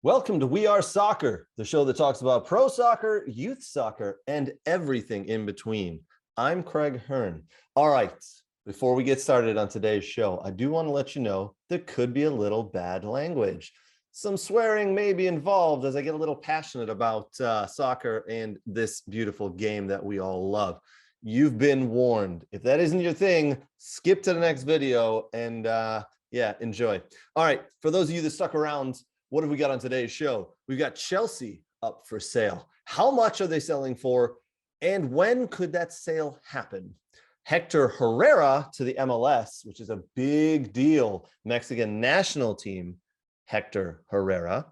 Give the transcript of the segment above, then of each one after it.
Welcome to We Are Soccer, the show that talks about pro soccer, youth soccer, and everything in between. I'm Craig Hearn. All right, before we get started on today's show, I do want to let you know there could be a little bad language. Some swearing may be involved as I get a little passionate about soccer and this beautiful game that we all love. You've been warned. If that isn't your thing, skip to the next video and enjoy. All right, for those of you that stuck around, what have we got on today's show? We've got Chelsea up for sale. How much are they selling for? And when could that sale happen? Hector Herrera to the MLS, which is a big deal. Mexican national team, Hector Herrera.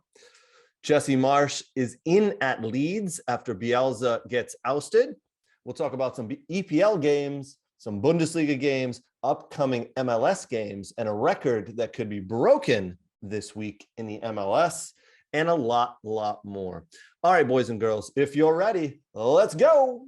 Jesse Marsch is in at Leeds after Bielsa gets ousted. We'll talk about some EPL games, some Bundesliga games, upcoming MLS games, and a record that could be broken this week in the MLS, and a lot more. All right, boys and girls, if you're ready, let's go.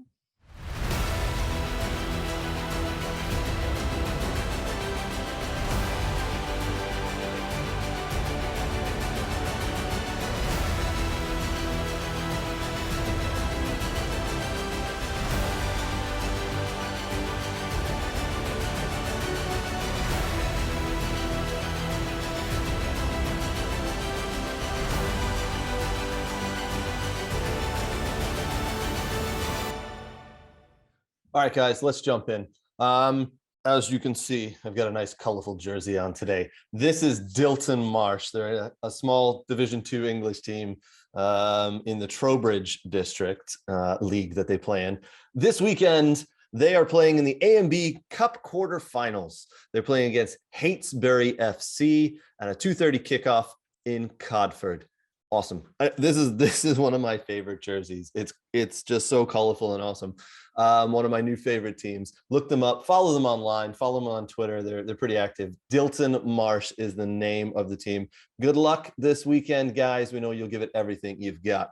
All right, guys, let's jump in. As you can see, I've got a nice colorful jersey on today. This is Dilton Marsch. They're a small Division II English team in the Trowbridge District league that they play in. This weekend, they are playing in the A&B Cup quarterfinals. They're playing against Heytesbury FC at a 2:30 kickoff in Codford. Awesome. This is one of my favorite jerseys. It's just so colorful and awesome. One of my new favorite teams. Look them up, follow them online, follow them on Twitter. They're pretty active. Dilton Marsch is the name of the team. Good luck this weekend, guys. We know you'll give it everything you've got.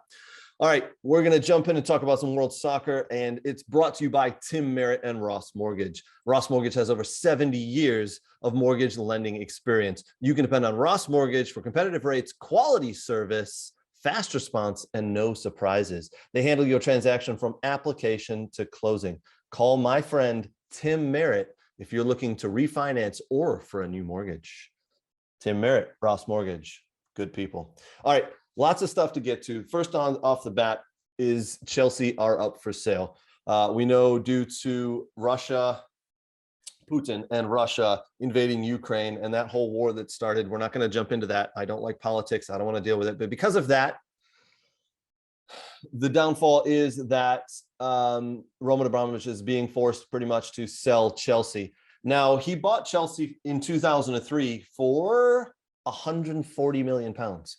All right, we're going to jump in and talk about some world soccer, and it's brought to you by Tim Merritt and Ross Mortgage. Ross Mortgage has over 70 years of mortgage lending experience. You can depend on Ross Mortgage for competitive rates, quality service, fast response, and no surprises. They handle your transaction from application to closing. Call my friend Tim Merritt if you're looking to refinance or for a new mortgage. Tim Merritt, Ross Mortgage, good people. All right. Lots of stuff to get to. First off the bat is Chelsea are up for sale. We know due to Putin and Russia invading Ukraine and that whole war that started, we're not going to jump into that. I don't like politics. I don't want to deal with it. But because of that, the downfall is that Roman Abramovich is being forced pretty much to sell Chelsea. Now, he bought Chelsea in 2003 for 140 million pounds.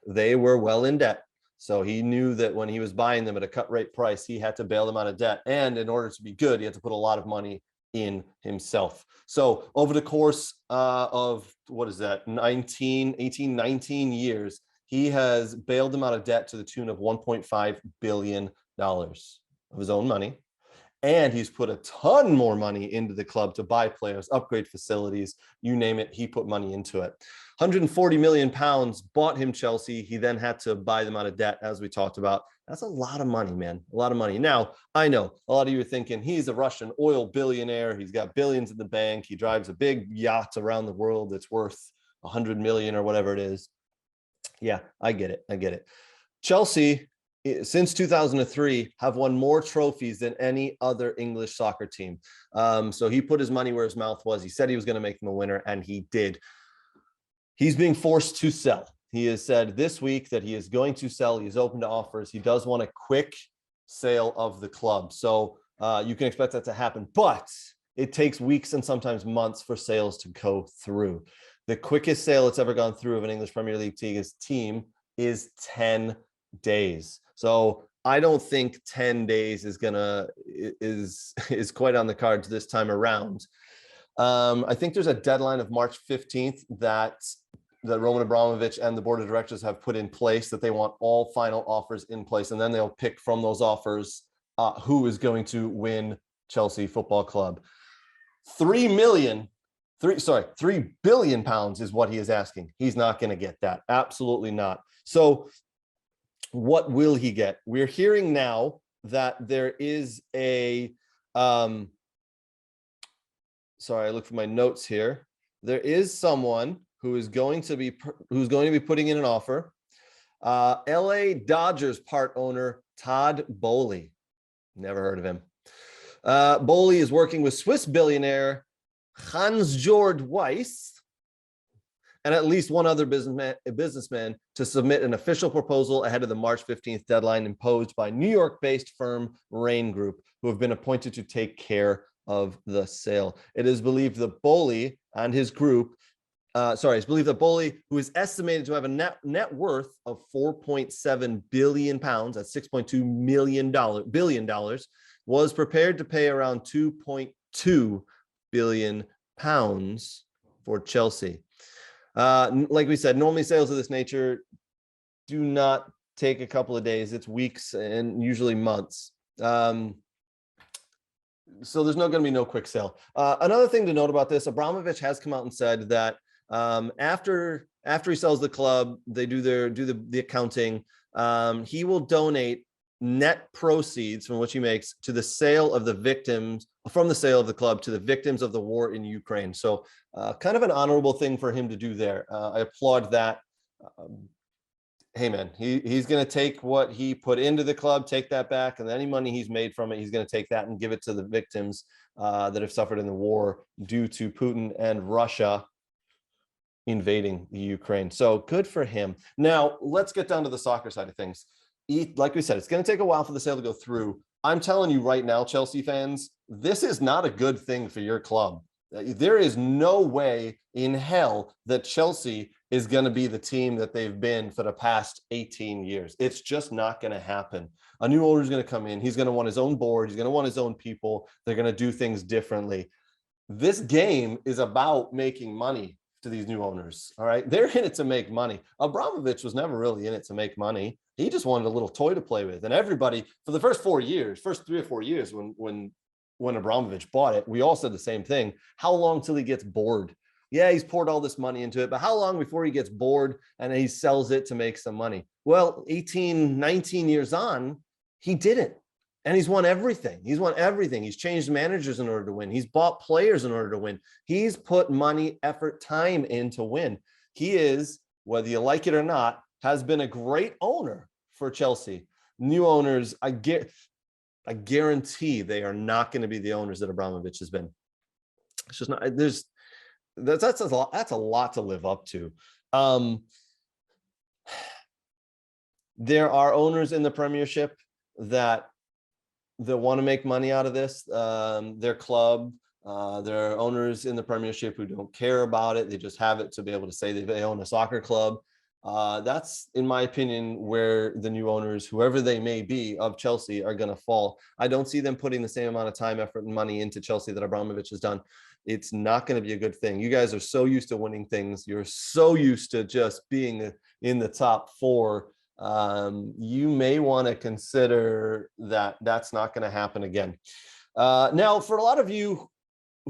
They were well in debt. So he knew that when he was buying them at a cut rate price, he had to bail them out of debt. And in order to be good, he had to put a lot of money in himself. So over the course of, 19 years, he has bailed them out of debt to the tune of $1.5 billion of his own money. And he's put a ton more money into the club to buy players, upgrade facilities, you name it, he put money into it. 140 million pounds bought him Chelsea. He then had to buy them out of debt, as we talked about. That's a lot of money, man, a lot of money. Now, I know a lot of you are thinking he's a Russian oil billionaire. He's got billions in the bank. He drives a big yacht around the world that's worth 100 million or whatever it is. Yeah, I get it. Chelsea, since 2003, have won more trophies than any other English soccer team. So he put his money where his mouth was. He said he was going to make them a winner, and he did. He's being forced to sell. He has said this week that he is going to sell. He's open to offers. He does want a quick sale of the club. So you can expect that to happen. But it takes weeks and sometimes months for sales to go through. The quickest sale that's ever gone through of an English Premier League team is 10 days. So I don't think 10 days is quite on the cards this time around. I think there's a deadline of March 15th that Roman Abramovich and the board of directors have put in place, that they want all final offers in place, and then they'll pick from those offers who is going to win Chelsea Football Club. 3 million £3 billion is what he is asking. He's not going to get that. Absolutely not. So what will he get? We're hearing now that there is a, sorry, I look for my notes here. There is someone who is going to be putting in an offer. LA Dodgers part owner Todd Boehly. Never heard of him. Boehly is working with Swiss billionaire Hans-Jörg Weiss and at least one other businessman to submit an official proposal ahead of the March 15th deadline imposed by New York-based firm Rain Group, who have been appointed to take care of the sale. It is believed that Boehly and his group, it's believed that Boehly, who is estimated to have a net worth of 4.7 billion pounds, that's $6.2 billion, was prepared to pay around 2.2 billion pounds for Chelsea. Like we said, normally sales of this nature do not take a couple of days. It's weeks and usually months. So there's not going to be no quick sale. Another thing to note about this, Abramovich has come out and said that after he sells the club, they do the accounting. He will donate net proceeds from what he makes to the sale of the victims, from the sale of the club to the victims of the war in Ukraine. So kind of an honorable thing for him to do there. I applaud that. Hey man, he's going to take what he put into the club, take that back, and any money he's made from it, he's going to take that and give it to the victims that have suffered in the war due to Putin and Russia invading the Ukraine. So good for him. Now let's get down to the soccer side of things. Like we said, it's going to take a while for the sale to go through. I'm telling you right now, Chelsea fans, this is not a good thing for your club. There is no way in hell that Chelsea is going to be the team that they've been for the past 18 years. It's just not going to happen. A new owner is going to come in. He's going to want his own board. He's going to want his own people. They're going to do things differently. This game is about making money to these new owners. All right. They're in it to make money. Abramovich was never really in it to make money. He just wanted a little toy to play with. And everybody, for the first 3 or 4 years, when Abramovich bought it, we all said the same thing. How long till he gets bored? Yeah, he's poured all this money into it, but how long before he gets bored and he sells it to make some money? Well, 18, 19 years on, he didn't. And he's won everything. He's won everything. He's changed managers in order to win. He's bought players in order to win. He's put money, effort, time in to win. He is, whether you like it or not, has been a great owner for Chelsea. New owners, I guarantee they are not going to be the owners that Abramovich has been. It's just not. That's a lot to live up to. There are owners in the Premiership that want to make money out of this. Their club. There are owners in the Premiership who don't care about it. They just have it to be able to say they own a soccer club. That's, in my opinion, where the new owners, whoever they may be, of Chelsea are going to fall. I don't see them putting the same amount of time, effort, and money into Chelsea that Abramovich has done. It's not going to be a good thing. You guys are so used to winning things. You're so used to just being in the top four. You may want to consider that that's not going to happen again. Now, for a lot of you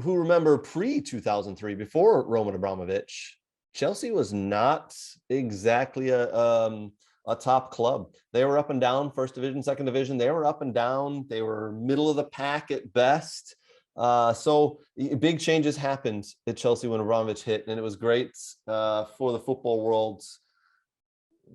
who remember pre-2003, before Roman Abramovich, Chelsea was not exactly a top club. They were up and down, first division, second division. They were up and down. They were middle of the pack at best. So big changes happened at Chelsea when Abramovich hit, and it was great for the football world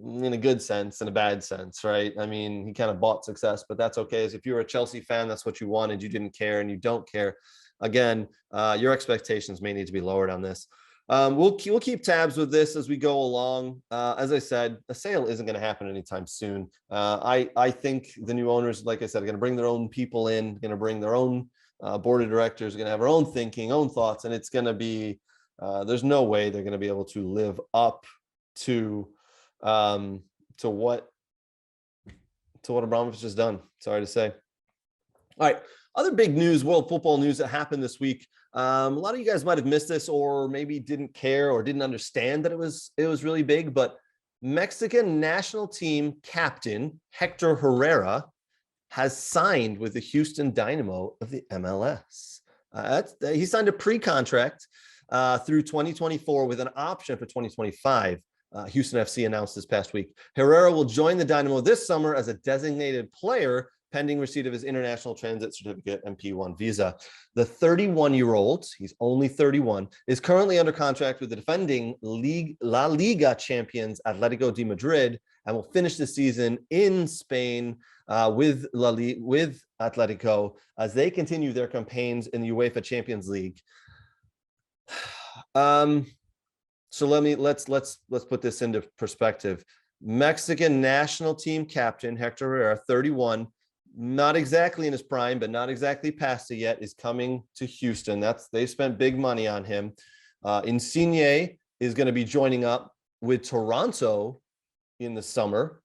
in a good sense and a bad sense, right? I mean, he kind of bought success, but that's okay. As if you're a Chelsea fan, that's what you wanted. You didn't care, and you don't care. Again, your expectations may need to be lowered on this. We'll keep tabs with this as we go along. As I said, a sale isn't going to happen anytime soon. I think the new owners, like I said, are going to bring their own people in, going to bring their own board of directors, going to have their own thinking, own thoughts, and it's going to be, there's no way they're going to be able to live up to what Abramovich has done. Sorry to say. All right. Other big news, world football news that happened this week. A lot of you guys might have missed this, or maybe didn't care or didn't understand that it was really big, but Mexican national team captain Hector Herrera has signed with the Houston Dynamo of the MLS. He signed a pre-contract through 2024 with an option for 2025. Houston FC announced this past week. Herrera will join the Dynamo this summer as a designated player pending receipt of his international transit certificate and P1 visa. The 31-year-old, he's only 31, is currently under contract with the defending La Liga champions Atletico de Madrid and will finish the season in Spain with Atletico as they continue their campaigns in the UEFA Champions League. So let's put this into perspective. Mexican national team captain Hector Herrera, 31, not exactly in his prime, but not exactly past it yet, is coming to Houston. They spent big money on him. Insigne is going to be joining up with Toronto in the summer.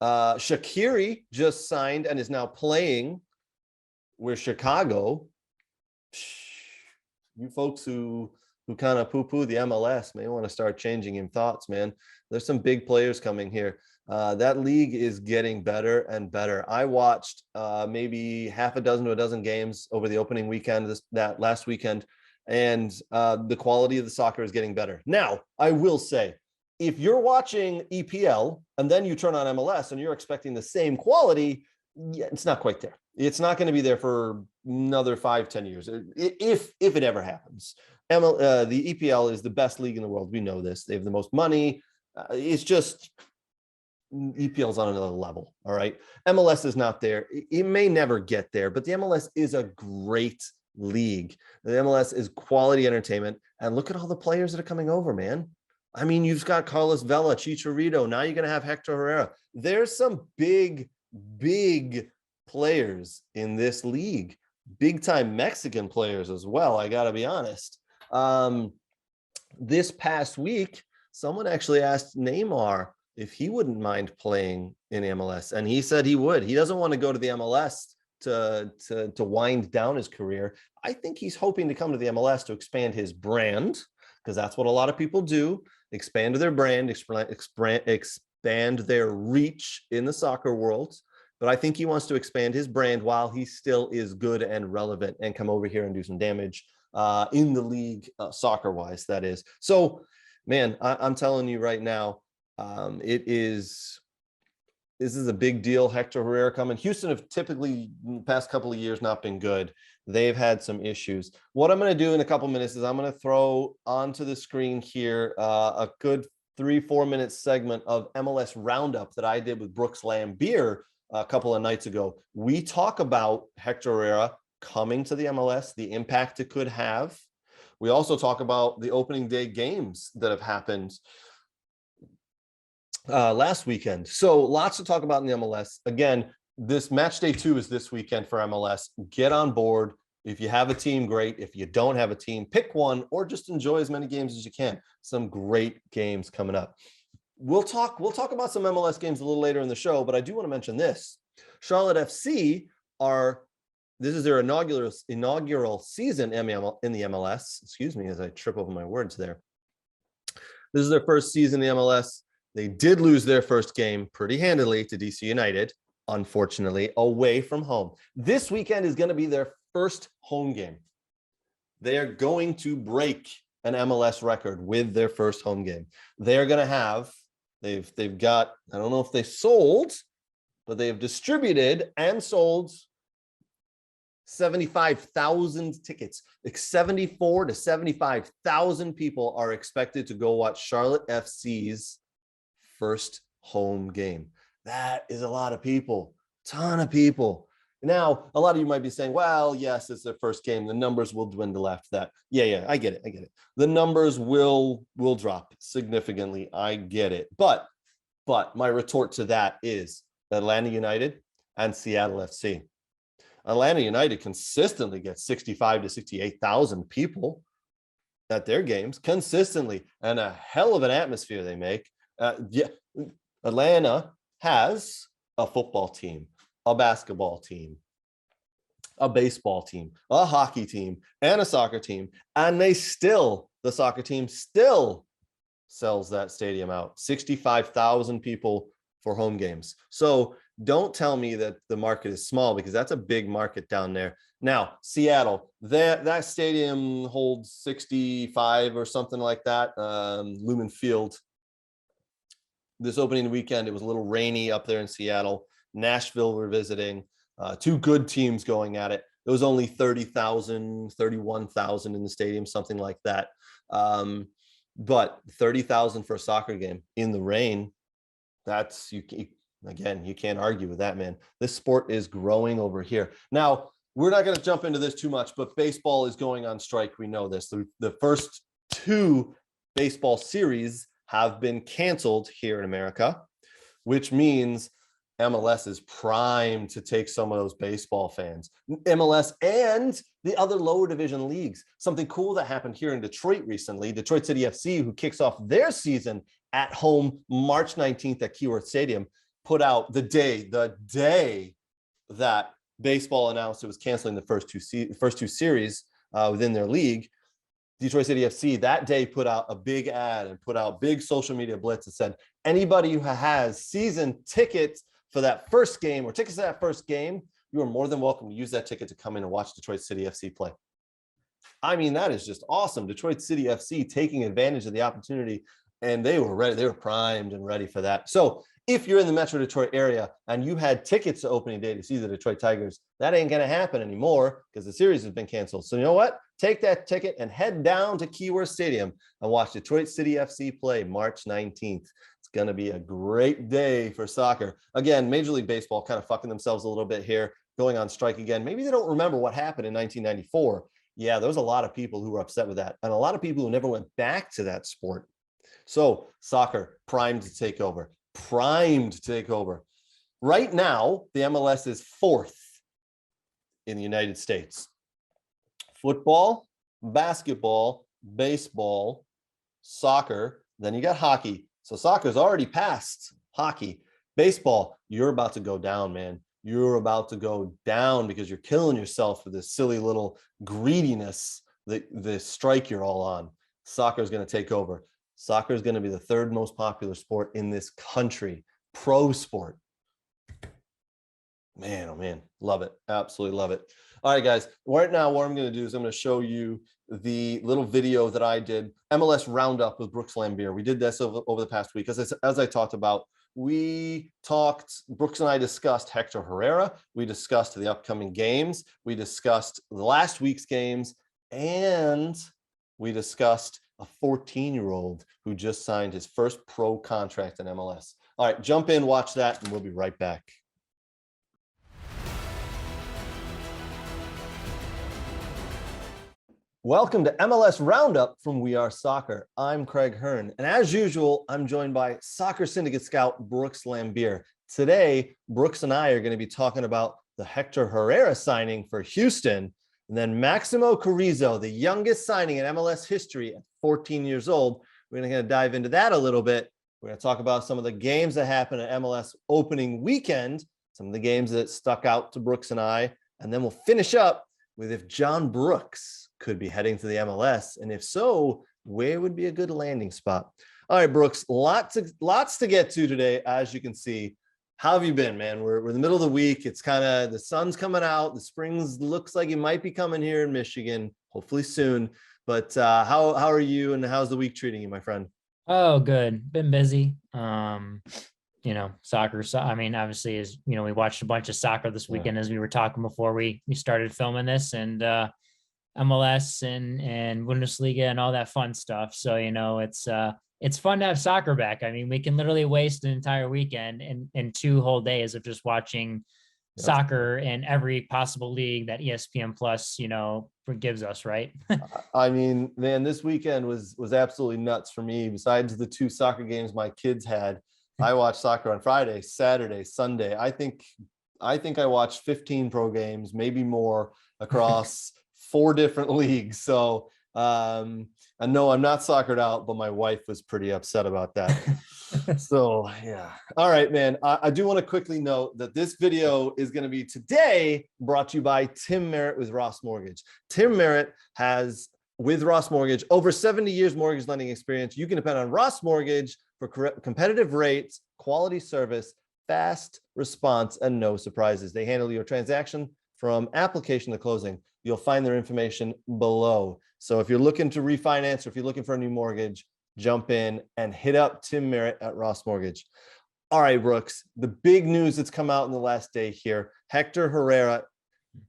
Shaqiri just signed and is now playing with Chicago. You folks who kind of poo-poo the MLS may want to start changing your thoughts, man. There's some big players coming here. That league is getting better and better. I watched maybe half a dozen to a dozen games over the opening weekend, that last weekend, and the quality of the soccer is getting better. Now, I will say, if you're watching EPL and then you turn on MLS and you're expecting the same quality, yeah, it's not quite there. It's not going to be there for another 5-10 years, if it ever happens. The EPL is the best league in the world. We know this. They have the most money. It's just EPL's on another level. All right. MLS is not there. It may never get there, but the MLS is a great league. The MLS is quality entertainment. And look at all the players that are coming over, man. I mean, you've got Carlos Vela, Chicharito. Now you're going to have Hector Herrera. There's some big players in this league. Big time Mexican players as well. I got to be honest. This past week, someone actually asked Neymar if he wouldn't mind playing in MLS, and he said he would. He doesn't want to go to the MLS to wind down his career. I think he's hoping to come to the MLS to expand his brand, because that's what a lot of people do: expand their brand, expand their reach in the soccer world. But I think he wants to expand his brand while he still is good and relevant and come over here and do some damage in the league, soccer-wise, that is. So, man, I'm telling you right now, this is a big deal. Hector Herrera coming. Houston have typically, in the past couple of years, not been good. They've had some issues. What I'm going to do in a couple minutes is I'm going to throw onto the screen here a good 3-4 minute segment of MLS Roundup that I did with Brooks Lambier a couple of nights ago. We talk about Hector Herrera coming to the MLS, the impact it could have. We also talk about the opening day games that have happened last weekend. So lots to talk about in the MLS. Again, this match day 2 is this weekend for MLS. Get on board. If you have a team, great. If you don't have a team, pick one or just enjoy as many games as you can. Some great games coming up. We'll talk about some MLS games a little later in the show, but I do want to mention this. Charlotte FC this is their inaugural season in the MLS. Excuse me as I trip over my words there. This is their first season in the MLS. They did lose their first game pretty handily to DC United, unfortunately, away from home. This weekend is going to be their first home game. They are going to break an MLS record with their first home game. They're going to have, they've got, I don't know if they sold, but they've distributed and sold 75,000 tickets. Like 74 to 75,000 people are expected to go watch Charlotte FC's first home game. That is a lot of people, ton of people. Now, a lot of you might be saying, well, yes, it's their first game. The numbers will dwindle after that. Yeah, I get it. The numbers will drop significantly. I get it. But my retort to that is Atlanta United and Seattle FC. Atlanta United consistently gets 65 to 68,000 people at their games consistently, and a hell of an atmosphere they make. Atlanta has a football team, a basketball team, a baseball team, a hockey team, and a soccer team, and the soccer team still sells that stadium out. 65,000 people for home games. So don't tell me that the market is small, because that's a big market down there. Now, Seattle, that stadium holds 65 or something like that, Lumen Field. This opening weekend, it was a little rainy up there in Seattle. Nashville we're visiting. Two good teams going at it. There was only 30,000, 31,000 in the stadium, something like that. But 30,000 for a soccer game in the rain, that's, you can't argue with that, man. This sport is growing over here. Now, we're not going to jump into this too much, but baseball is going on strike. We know this. The first two baseball series have been canceled here in America, which means MLS is primed to take some of those baseball fans. MLS and the other lower division leagues. Something cool that happened here in Detroit recently, Detroit City FC, who kicks off their season at home March 19th at Keyworth Stadium, put out the day that baseball announced it was canceling the first two series within their league. Detroit City FC that day put out a big ad and put out big social media blitz that said, anybody who has season tickets for that first game or tickets to that first game, you are more than welcome to use that ticket to come in and watch Detroit City FC play. I mean, that is just awesome. Detroit City FC taking advantage of the opportunity, and they were ready. They were primed and ready for that. So if you're in the Metro Detroit area and you had tickets to opening day to see the Detroit Tigers, that ain't going to happen anymore because the series has been canceled. So you know what? Take that ticket and head down to Keyworth Stadium and watch Detroit City FC play March 19th. It's going to be a great day for soccer. Again, Major League Baseball kind of fucking themselves a little bit here, going on strike again. Maybe they don't remember what happened in 1994. Yeah, there was a lot of people who were upset with that, and a lot of people who never went back to that sport. So soccer primed to take over. Right now, the MLS is 4th in the United States. Football, basketball, baseball, soccer, then you got hockey. So soccer's already past hockey. Baseball, you're about to go down, man. You're about to go down because you're killing yourself with this silly little greediness, the strike you're all on. Soccer is going to take over. Soccer is going to be the 3rd most popular sport in this country. Pro sport. Man, oh man, love it. Absolutely love it. All right, guys. Right now, what I'm going to do is I'm going to show you the little video that I did, MLS Roundup with Brooks Lambier. We did this over the past week. As I talked about, Brooks and I discussed Hector Herrera. We discussed the upcoming games. We discussed the last week's games. And we discussed a 14-year-old who just signed his first pro contract in MLS. All right, jump in, watch that, and we'll be right back. Welcome to MLS Roundup from We Are Soccer. I'm Craig Hearn, and as usual, I'm joined by Soccer Syndicate scout Brooks Lambier. Today, Brooks and I are going to be talking about the Hector Herrera signing for Houston, and then Maximo Carrizo, the youngest signing in MLS history at 14 years old. We're going to dive into that a little bit. We're going to talk about some of the games that happened at MLS opening weekend, some of the games that stuck out to Brooks and I, and then we'll finish up with if John Brooks could be heading to the MLS, and if so, where would be a good landing spot? All right, Brooks, lots to get to today, as you can see. How have you been, man? We're in the middle of the week. It's kind of, the sun's coming out. The springs looks like it might be coming here in Michigan, hopefully soon. But how are you, and how's the week treating you, my friend? Oh, good. Been busy. Soccer. So, I mean, obviously, we watched a bunch of soccer this weekend as we were talking before we started filming this, and MLS and Bundesliga and all that fun stuff. So, it's fun to have soccer back. I mean, we can literally waste an entire weekend and 2 whole days of just watching soccer in every possible league that ESPN Plus, gives us, right? I mean, man, this weekend was absolutely nuts for me. Besides the 2 soccer games my kids had, I watched soccer on Friday, Saturday, Sunday. I think I watched 15 pro games, maybe more, across 4 different leagues. So I know I'm not soccered out, but my wife was pretty upset about that. So yeah. All right, man. I do want to quickly note that this video is going to be today brought to you by Tim Merritt with Ross Mortgage. Tim Merritt has, with Ross Mortgage, over 70 years mortgage lending experience. You can depend on Ross Mortgage for competitive rates, quality service, fast response, and no surprises. They handle your transaction from application to closing. You'll find their information below. So if you're looking to refinance or if you're looking for a new mortgage, jump in and hit up Tim Merritt at Ross Mortgage. All right, Brooks, the big news that's come out in the last day here, Hector Herrera,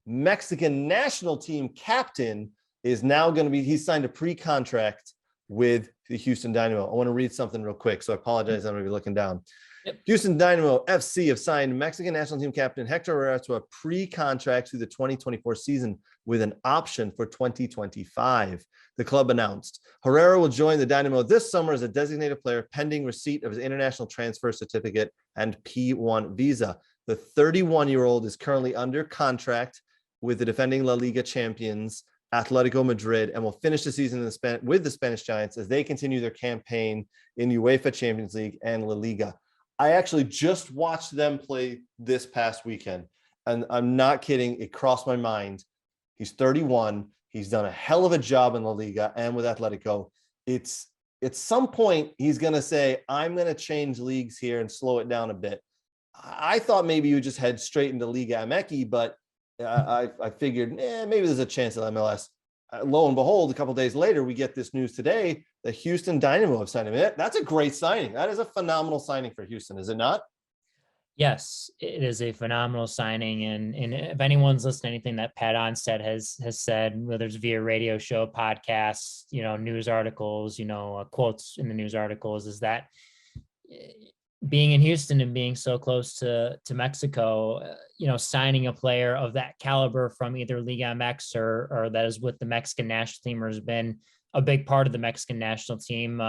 Mexican national team captain, is now going to be, he signed a pre-contract with the Houston Dynamo. I want to read something real quick, so I apologize. I'm going to be looking down. Yep. Houston Dynamo FC have signed Mexican national team captain Hector Herrera to a pre-contract through the 2024 season with an option for 2025. The club announced Herrera will join the Dynamo this summer as a designated player pending receipt of his international transfer certificate and P1 visa. The 31-year-old is currently under contract with the defending La Liga champions Atletico Madrid and will finish the season with the Spanish Giants as they continue their campaign in UEFA Champions League and La Liga. I actually just watched them play this past weekend, and I'm not kidding. It crossed my mind. He's 31. He's done a hell of a job in La Liga and with Atletico. It's at some point he's going to say, I'm going to change leagues here and slow it down a bit. I thought maybe you just head straight into Liga MX, but I figured maybe there's a chance at MLS. Lo and behold, a couple of days later, we get this news today that Houston Dynamo have signed him. That's a great signing. That is a phenomenal signing for Houston, is it not? Yes, it is a phenomenal signing. And if anyone's listening to anything that Pat Onstead has said, whether it's via radio show, podcasts, news articles, quotes in the news articles, is that being in Houston and being so close to Mexico, signing a player of that caliber from either Liga MX or that is with the Mexican national team or has been a big part of the Mexican national team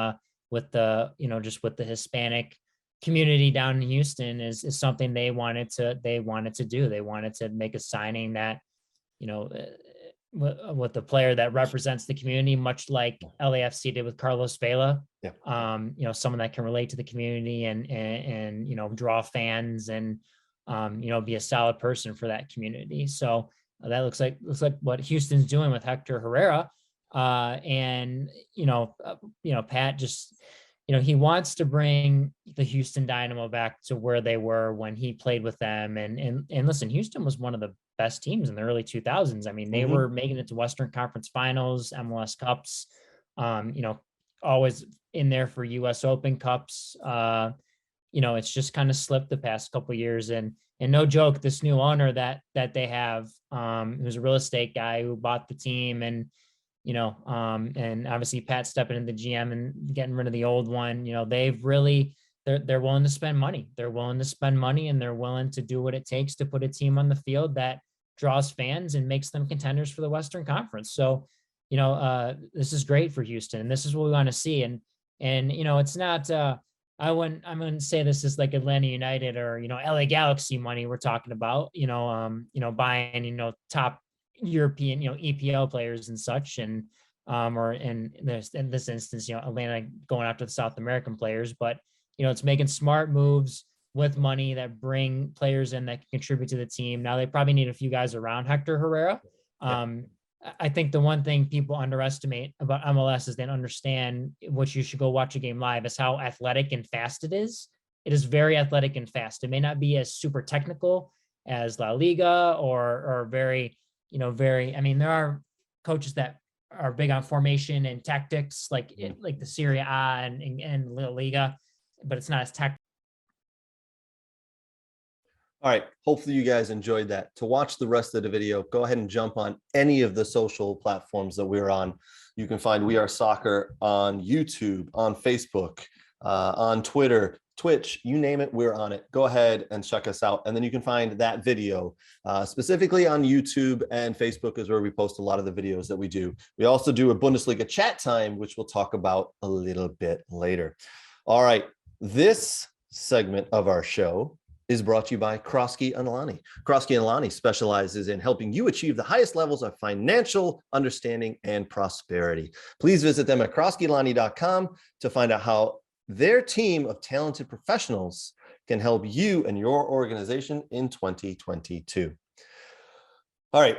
with the, just with the Hispanic community down in Houston is something they wanted to do. They wanted to make a signing that, with the player that represents the community, much like LAFC did with Carlos Vela. Yeah. Someone that can relate to the community and draw fans and be a solid person for that community. So that looks like what Houston's doing with Hector Herrera. And Pat just, he wants to bring the Houston Dynamo back to where they were when he played with them. And listen, Houston was one of the best teams in the early 2000s. I mean, they were making it to Western Conference Finals, MLS Cups, always in there for US Open Cups. It's just kind of slipped the past couple of years. And no joke, this new owner that they have, who's a real estate guy who bought the team and obviously Pat stepping into the GM and getting rid of the old one, they've really, they're willing to spend money. They're willing to spend money and they're willing to do what it takes to put a team on the field that draws fans and makes them contenders for the Western Conference. So, this is great for Houston and this is what we want to see. And it's not, I wouldn't say this is like Atlanta United or, LA Galaxy money we're talking about, buying, top European, EPL players and such. And, or in this instance, Atlanta going after the South American players, but, it's making smart moves with money that bring players in that can contribute to the team. Now they probably need a few guys around Hector Herrera. Yeah. I think the one thing people underestimate about MLS is they don't understand, which you should go watch a game live, is how athletic and fast it is. It is very athletic and fast. It may not be as super technical as La Liga or very, I mean, there are coaches that are big on formation and tactics, like the Serie A and La Liga, but it's not as technical. All right. Hopefully you guys enjoyed that. To watch the rest of the video, go ahead and jump on any of the social platforms that we're on. You can find We Are Soccer on YouTube, on Facebook, on Twitter, Twitch, you name it, we're on it. Go ahead and check us out. And then you can find that video specifically on YouTube, and Facebook is where we post a lot of the videos that we do. We also do a Bundesliga chat time, which we'll talk about a little bit later. All right. This segment of our show is brought to you by Kroski & Alani. Kroski & Alani specializes in helping you achieve the highest levels of financial understanding and prosperity. Please visit them at kroskialani.com to find out how their team of talented professionals can help you and your organization in 2022. All right.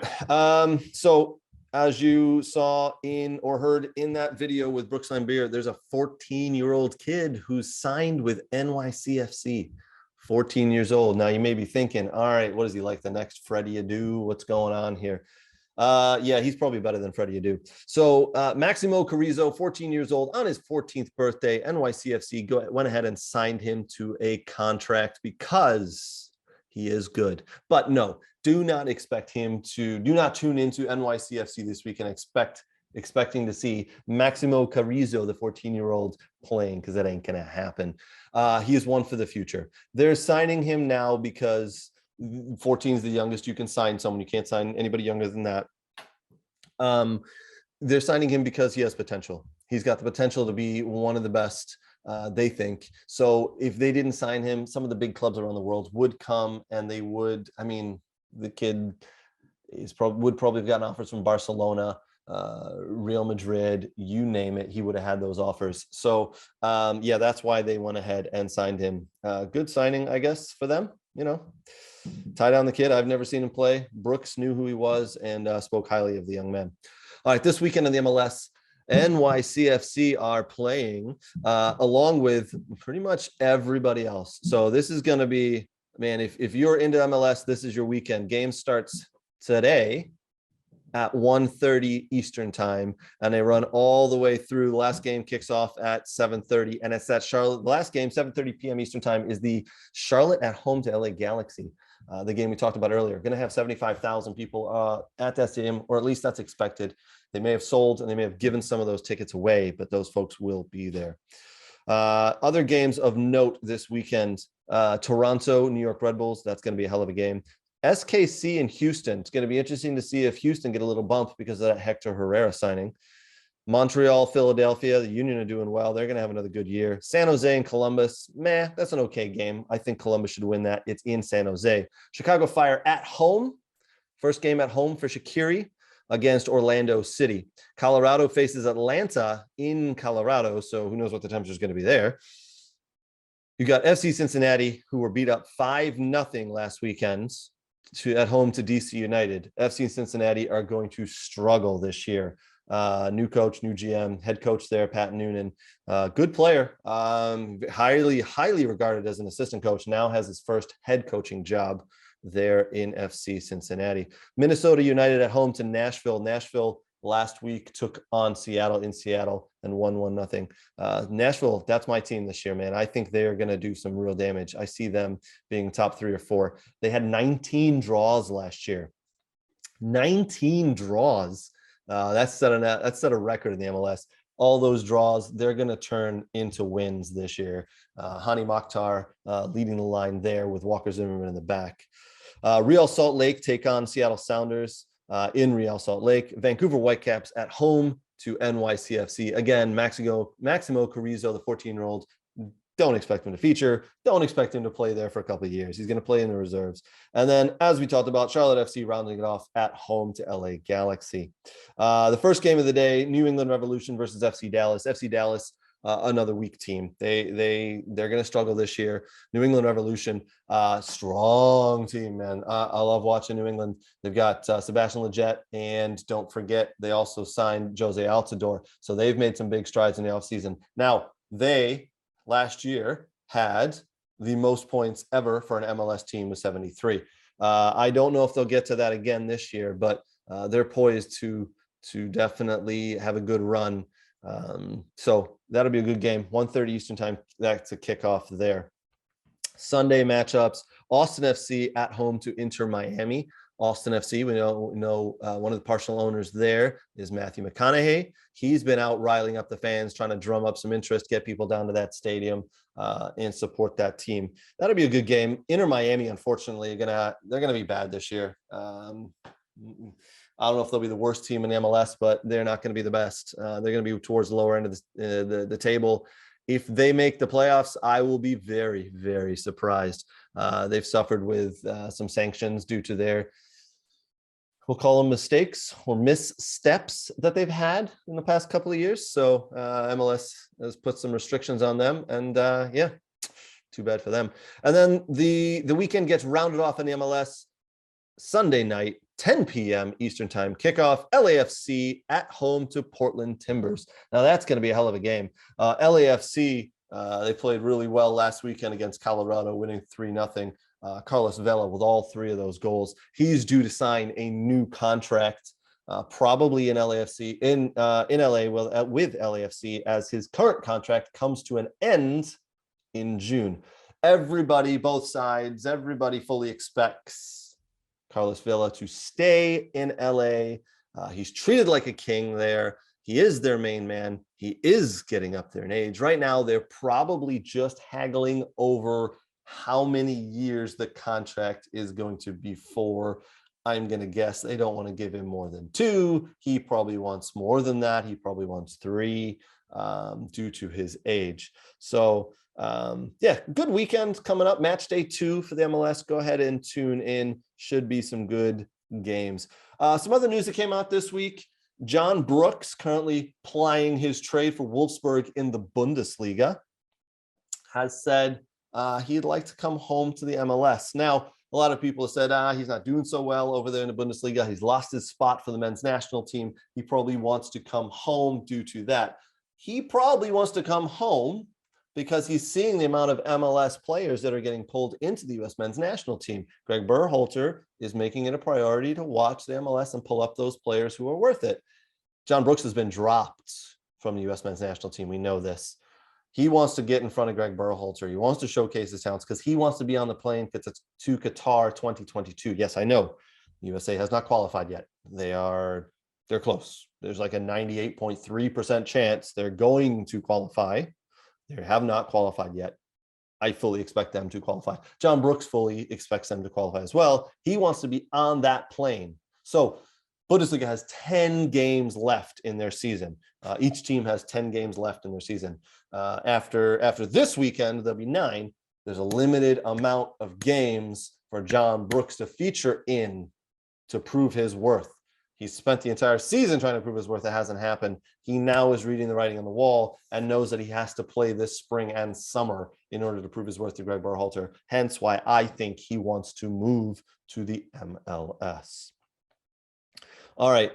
So as you saw in or heard in that video with Brooksline Beer, there's a 14-year-old kid who's signed with NYCFC. 14 years old. Now you may be thinking, all right, what is he, like the next Freddie Adu? What's going on here? Yeah, he's probably better than Freddie Adu. So Maximo Carrizo, 14 years old, on his 14th birthday, NYCFC went ahead and signed him to a contract because he is good. But no, do not tune into NYCFC this week and expecting to see Maximo Carrizo, the 14-year-old, playing, because that ain't gonna happen. He is one for the future. They're signing him now because 14 is the youngest you can sign someone. You can't sign anybody younger than that. They're signing him because he has potential. He's got the potential to be one of the best, they think. So if they didn't sign him, some of the big clubs around the world would come and they would, I mean, the kid would probably have gotten offers from Barcelona, Real Madrid, you name it, he would have had those offers. So yeah, that's why they went ahead and signed him. Good signing, I guess, for them, you know. Tie down the kid. I've never seen him play. Brooks knew who he was and spoke highly of the young man. All right, this weekend in the MLS, NYCFC are playing along with pretty much everybody else. So this is going to be, man, if you're into MLS, this is your weekend. Game starts today at 1:30 Eastern time, and they run all the way through. The last game kicks off at 7:30, and it's at Charlotte. The last game, 7:30 p.m. Eastern time, is the Charlotte at home to LA Galaxy. The game we talked about earlier. Going to have 75,000 people at that stadium, or at least that's expected. They may have sold and they may have given some of those tickets away, but those folks will be there. Other games of note this weekend: Toronto, New York Red Bulls. That's going to be a hell of a game. SKC in Houston. It's going to be interesting to see if Houston get a little bump because of that Hector Herrera signing. Montreal, Philadelphia, the Union are doing well. They're going to have another good year. San Jose and Columbus, that's an okay game. I think Columbus should win that. It's in San Jose. Chicago Fire at home. First game at home for Shaqiri against Orlando City. Colorado faces Atlanta in Colorado, so who knows what the temperature is going to be there. You got FC Cincinnati, who were beat up 5-0 last weekend at home to DC United. FC Cincinnati are going to struggle this year. New coach, new GM, head coach there, Pat Noonan, good player, highly regarded as an assistant coach, now has his first head coaching job there in FC Cincinnati. Minnesota United at home to Nashville. Nashville last week took on Seattle in Seattle and won 1-0. Nashville, that's my team this year, man. I think they're going to do some real damage. I see them being top 3 or 4. They had 19 draws last year. 19 draws. That's set a record in the MLS. All those draws, they're going to turn into wins this year. Hani Mokhtar leading the line there with Walker Zimmerman in the back. Real Salt Lake take on Seattle Sounders in Real Salt Lake. Vancouver Whitecaps at home to NYCFC. Again, Maximo Carrizo, the 14-year-old, don't expect him to feature. Don't expect him to play there for a couple of years. He's going to play in the reserves. And then, as we talked about, Charlotte FC rounding it off at home to LA Galaxy. The first game of the day, New England Revolution versus FC Dallas. FC Dallas, another weak team. They're going to struggle this year. New England Revolution, strong team, man. I love watching New England. They've got Sebastian Lletget, and don't forget, they also signed Jose Altidore. So they've made some big strides in the offseason. Now, they last year had the most points ever for an MLS team with 73. I don't know if they'll get to that again this year, but they're poised to definitely have a good run. So that'll be a good game. 1:30 Eastern time. That's a kickoff there. Sunday matchups: Austin FC at home to Inter Miami. Austin FC, we know one of the partial owners there is Matthew McConaughey. He's been out riling up the fans, trying to drum up some interest, get people down to that stadium and support that team. That'll be a good game. Inter Miami, unfortunately, they're gonna be bad this year. I don't know if they'll be the worst team in the MLS, but they're not going to be the best. They're going to be towards the lower end of the table. If they make the playoffs, I will be very, very surprised. They've suffered with some sanctions due to their, we'll call them mistakes or missteps that they've had in the past couple of years. So MLS has put some restrictions on them, and yeah, too bad for them. And then the weekend gets rounded off in the MLS Sunday night 10 p.m. Eastern Time kickoff. LAFC at home to Portland Timbers. Now that's going to be a hell of a game. LAFC, they played really well last weekend against Colorado, winning 3-0. Carlos Vela with all 3 of those goals. He's due to sign a new contract, probably in LAFC in LA with LAFC, as his current contract comes to an end in June. Everybody, both sides, everybody fully expects Carlos Vela to stay in LA. He's treated like a king there. He is their main man. He is getting up there in age. Right now, they're probably just haggling over how many years the contract is going to be for. I'm going to guess they don't want to give him more than 2. He probably wants more than that. He probably wants 3 due to his age. So, yeah, good weekend coming up. Match day 2 for the MLS. Go ahead and tune in. Should be some good games. Some other news that came out this week. John Brooks, currently plying his trade for Wolfsburg in the Bundesliga, has said he'd like to come home to the MLS. Now, a lot of people have said, he's not doing so well over there in the Bundesliga. He's lost his spot for the men's national team. He probably wants to come home due to that. He probably wants to come home because he's seeing the amount of MLS players that are getting pulled into the U.S. men's national team. Greg Berhalter is making it a priority to watch the MLS and pull up those players who are worth it. John Brooks has been dropped from the U.S. men's national team. We know this. He wants to get in front of Greg Berhalter. He wants to showcase his talents because he wants to be on the plane to Qatar 2022. Yes, I know USA has not qualified yet. They're close. There's like a 98.3% chance they're going to qualify. They have not qualified yet. I fully expect them to qualify. John Brooks fully expects them to qualify as well. He wants to be on that plane. So Bundesliga has 10 games left in their season. Each team has 10 games left in their season. After this weekend, there'll be 9. There's a limited amount of games for John Brooks to feature in to prove his worth. He's spent the entire season trying to prove his worth. It hasn't happened. He now is reading the writing on the wall and knows that he has to play this spring and summer in order to prove his worth to Greg Berhalter. Hence why I think he wants to move to the MLS. All right.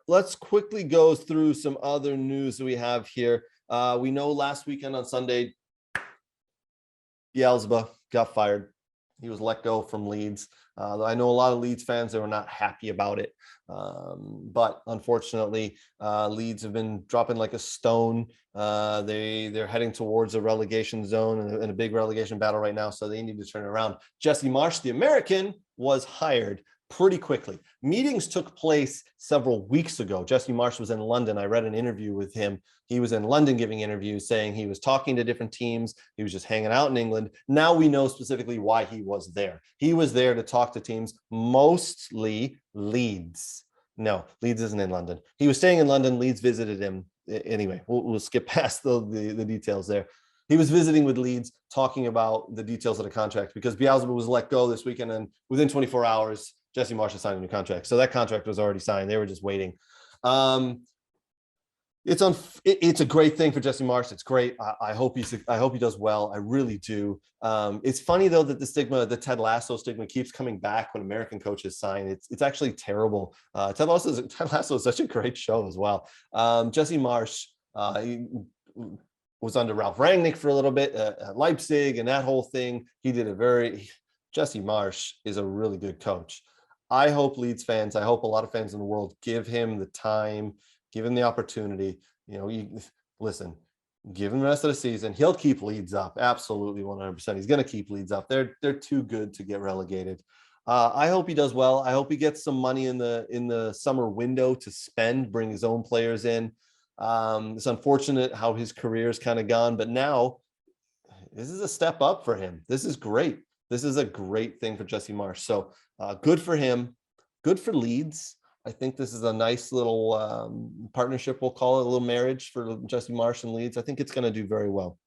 Let's quickly go through some other news that we have here. We know last weekend on Sunday, Bielsa got fired. He was let go from Leeds. I know a lot of Leeds fans that were not happy about it. But unfortunately, Leeds have been dropping like a stone. They're heading towards a relegation zone and a big relegation battle right now, so they need to turn it around. Jesse Marsch, the American, was hired pretty quickly. Meetings took place several weeks ago. Jesse Marsch was in London. I read an interview with him. He was in London giving interviews, saying he was talking to different teams. He was just hanging out in England. Now we know specifically why he was there. He was there to talk to teams, mostly Leeds. No, Leeds isn't in London. He was staying in London. Leeds visited him. Anyway, we'll skip past the details there. He was visiting with Leeds, talking about the details of the contract because Bielsa was let go this weekend, and within 24 hours, Jesse Marsch signed a new contract. So that contract was already signed. They were just waiting. It's a great thing for Jesse Marsch. It's great. I hope he does well. I really do. It's funny though that the Ted Lasso stigma keeps coming back when American coaches sign. It's actually terrible. Ted Lasso is such a great show as well. Jesse Marsch, he was under Ralph Rangnick for a little bit at Leipzig and that whole thing. Jesse Marsch is a really good coach. I hope Leeds fans, I hope a lot of fans in the world give him the time, give him the opportunity. Listen, give him the rest of the season. He'll keep Leeds up. Absolutely 100%. He's going to keep Leeds up. They're too good to get relegated. I hope he does well. I hope he gets some money in the summer window to spend, bring his own players in. It's unfortunate how his career's kind of gone, but now this is a step up for him. This is great. This is a great thing for Jesse Marsch. So good for him. Good for Leeds. I think this is a nice little partnership, we'll call it, a little marriage for Jesse Marsch and Leeds. I think it's going to do very well.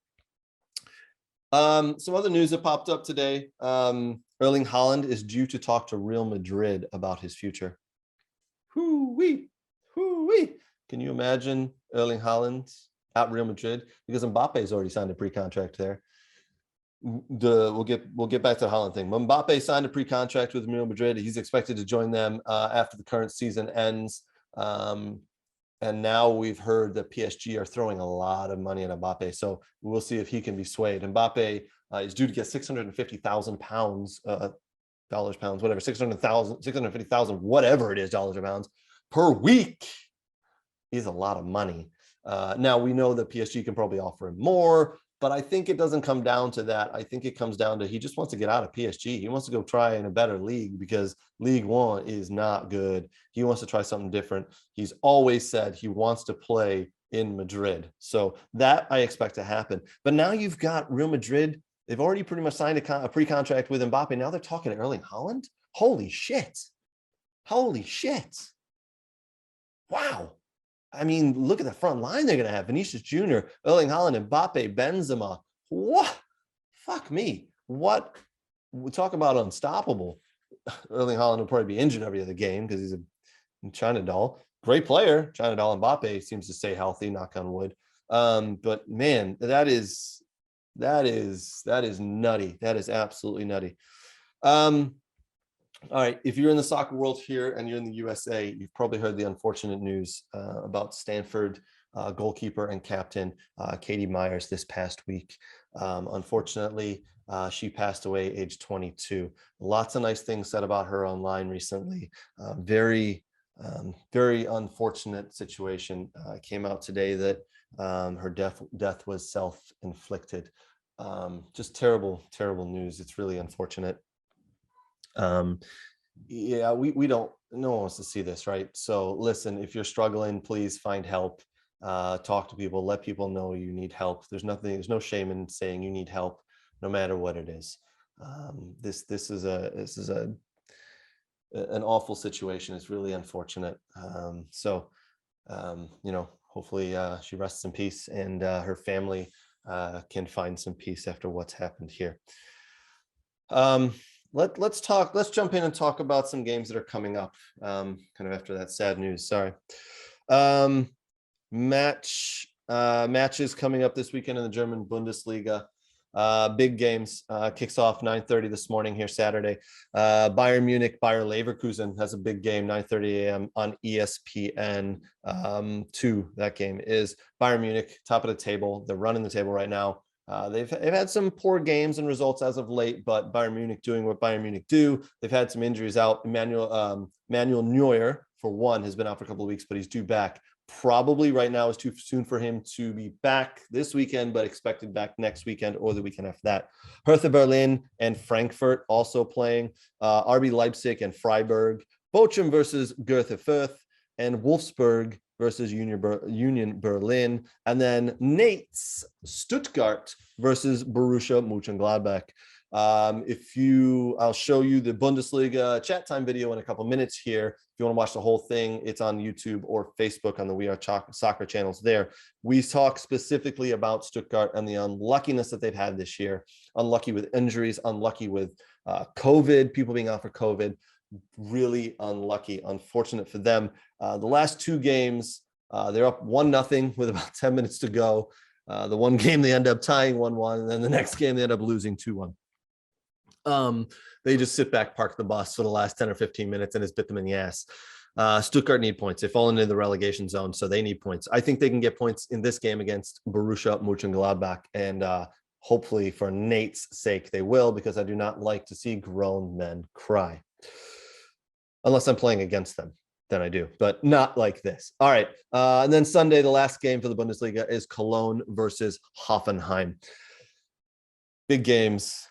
Some other news that popped up today. Erling Haaland is due to talk to Real Madrid about his future. Hoo-wee. Hoo-wee. Can you imagine Erling Haaland at Real Madrid? Because Mbappe has already signed a pre-contract there. we'll get back to the Haaland thing. Mbappe signed a pre-contract with Real Madrid. He's expected to join them after the current season ends. And now we've heard that PSG are throwing a lot of money at Mbappe. So we'll see if he can be swayed. Mbappe is due to get 650,000 pounds, dollars, pounds, whatever, 650,000, whatever it is, dollars or pounds per week. Is a lot of money. Now we know that PSG can probably offer him more, but I think it doesn't come down to that. I think it comes down to he just wants to get out of PSG. He wants to go try in a better league because League One is not good. He wants to try something different. He's always said he wants to play in Madrid. So that I expect to happen. But now you've got Real Madrid. They've already pretty much signed a pre-contract with Mbappe. Now they're talking to Erling Haaland. Holy shit. Holy shit. Wow. I mean, look at the front line they're going to have. Vinicius Jr., Erling Haaland, Mbappe, Benzema. What? Fuck me. What? We talk about unstoppable. Erling Haaland will probably be injured every other game because he's a China doll. Great player. China doll Mbappe seems to stay healthy, knock on wood. But man, that is nutty. That is absolutely nutty. All right, if you're in the soccer world here and you're in the USA, you've probably heard the unfortunate news about Stanford goalkeeper and captain Katie Myers this past week. Unfortunately, she passed away age 22. Lots of nice things said about her online recently. Very unfortunate situation. Came out today that her death was self-inflicted. Just terrible news. It's really unfortunate. Yeah, we don't, no one wants to see this, right? So listen, if you're struggling, please find help, talk to people, let people know you need help. There's no shame in saying you need help, no matter what it is. This is an awful situation. It's really unfortunate. Hopefully she rests in peace and her family can find some peace after what's happened here. Let's jump in and talk about some games that are coming up kind of after that sad news. Sorry. Matches coming up this weekend in the German Bundesliga. Big games. Kicks off 9:30 this morning here Saturday. Bayern Munich, Bayer Leverkusen has a big game, 9:30 a.m. on ESPN 2. That game is Bayern Munich, top of the table. They're running the table right now. They've had some poor games and results as of late, but Bayern Munich doing what Bayern Munich do. They've had some injuries out. Manuel Neuer, for one, has been out for a couple of weeks, but he's due back. Probably right now is too soon for him to be back this weekend, but expected back next weekend or the weekend after that. Hertha Berlin and Frankfurt also playing. RB Leipzig and Freiburg. Bochum versus Greuther Fürth, and Wolfsburg versus Union Berlin, and then Nate's Stuttgart versus Borussia Mönchengladbach. I'll show you the Bundesliga chat time video in a couple minutes here. If you want to watch the whole thing, it's on YouTube or Facebook on the We Are Soccer channels there. We talk specifically about Stuttgart and the unluckiness that they've had this year. Unlucky with injuries, unlucky with COVID, people being out for COVID. Really unlucky, unfortunate for them. The last two games, they're up 1-0 with about 10 minutes to go. The one game they end up tying 1-1, and then the next game they end up losing 2-1. They just sit back, park the bus for the last 10 or 15 minutes, and it's bit them in the ass. Stuttgart need points. They fall into the relegation zone, so they need points. I think they can get points in this game against Borussia Mönchengladbach, and hopefully for Nate's sake they will, because I do not like to see grown men cry. Unless I'm playing against them, then I do, but not like this. All right. And then Sunday, the last game for the Bundesliga is Cologne versus Hoffenheim. Big games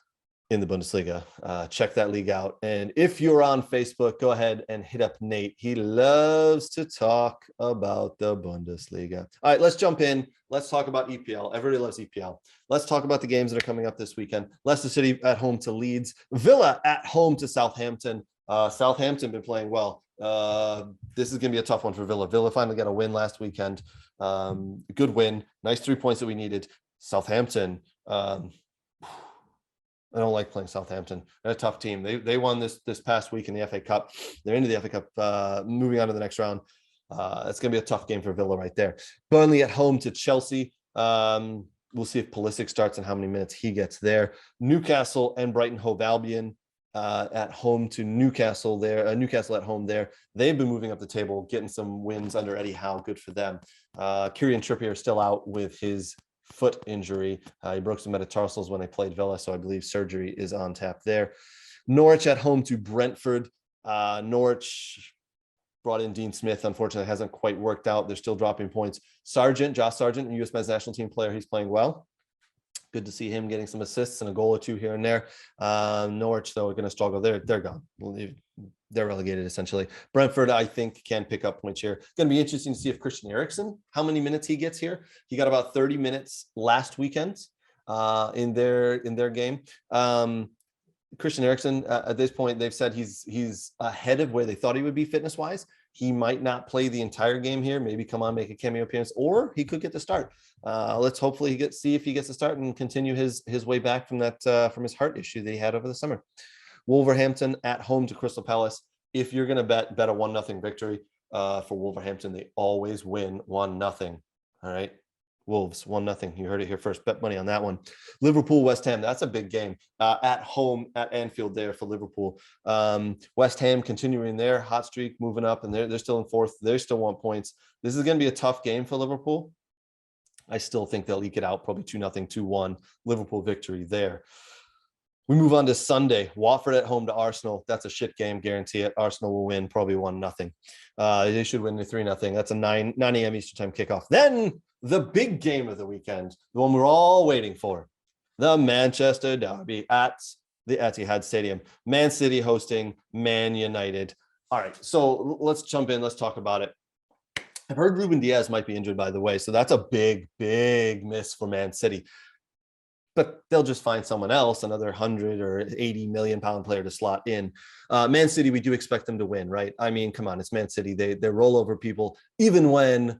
in the Bundesliga. Check that league out. And if you're on Facebook, go ahead and hit up Nate. He loves to talk about the Bundesliga. All right, let's jump in. Let's talk about EPL. Everybody loves EPL. Let's talk about the games that are coming up this weekend. Leicester City at home to Leeds. Villa at home to Southampton. Southampton been playing well. This is going to be a tough one for Villa. Villa finally got a win last weekend. Good win. Nice 3 points that we needed. Southampton. I don't like playing Southampton. They're a tough team. They won this past week in the FA Cup. They're into the FA Cup, moving on to the next round. It's going to be a tough game for Villa right there. Burnley at home to Chelsea. We'll see if Pulisic starts and how many minutes he gets there. Newcastle and Brighton Hove Albion at home to Newcastle there. Newcastle at home there. They've been moving up the table, getting some wins under Eddie Howe. Good for them. Kieran Trippier still out with his foot injury. He broke some metatarsals when they played Villa, so I believe surgery is on tap there. Norwich at home to Brentford. Norwich brought in Dean Smith. Unfortunately, hasn't quite worked out. They're still dropping points. Josh Sargent, US men's national team player. He's playing well. Good to see him getting some assists and a goal or two here and there. Norwich, though, are going to struggle. They're gone. They're relegated, essentially. Brentford, I think, can pick up points here. Going to be interesting to see if Christian Eriksen, how many minutes he gets here. He got about 30 minutes last weekend in their game. Christian Eriksen, at this point, they've said he's ahead of where they thought he would be fitness-wise. He might not play the entire game here, maybe come on, make a cameo appearance, or he could get the start. Let's hopefully see if he gets the start and continue his way back from that from his heart issue that he had over the summer. Wolverhampton at home to Crystal Palace. If you're going to bet a 1-0 victory for Wolverhampton, they always win 1-0. All right. Wolves 1-0. You heard it here first. Bet money on that one. Liverpool, West Ham. That's a big game at home at Anfield there for Liverpool. West Ham continuing their hot streak, moving up, and they're still in fourth. They still want points. This is going to be a tough game for Liverpool. I still think they'll eke it out, probably 2-0, 2-1. Liverpool victory there. We move on to Sunday. Watford at home to Arsenal. That's a shit game, guarantee it. Arsenal will win probably 1-0. They should win 3-0. That's a 9 a.m. Eastern time kickoff. Then the big game of the weekend, the one we're all waiting for, the Manchester Derby at the Etihad Stadium. Man City hosting Man United. All right, so let's jump in. Let's talk about it. I've heard Ruben Diaz might be injured, by the way, so that's a big, big miss for Man City. But they'll just find someone else, another 100 or 80 million pound player to slot in. Man City, we do expect them to win, right? I mean, come on, it's Man City. They roll over people, even when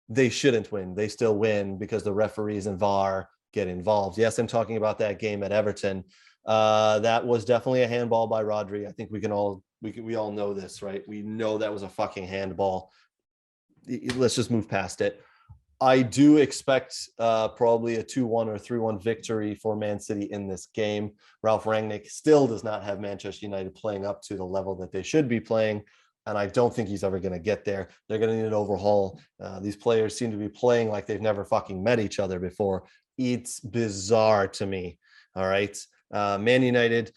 they shouldn't win. They still win because the referees and VAR get involved. Yes, I'm talking about that game at Everton. That was definitely a handball by Rodri. I think we all know this, right? We know that was a fucking handball. Let's just move past it. I do expect probably a 2-1 or 3-1 victory for Man City in this game. Ralph Rangnick still does not have Manchester United playing up to the level that they should be playing, and I don't think he's ever going to get there. They're going to need an overhaul. These players seem to be playing like they've never fucking met each other before. It's bizarre to me. All right. Man United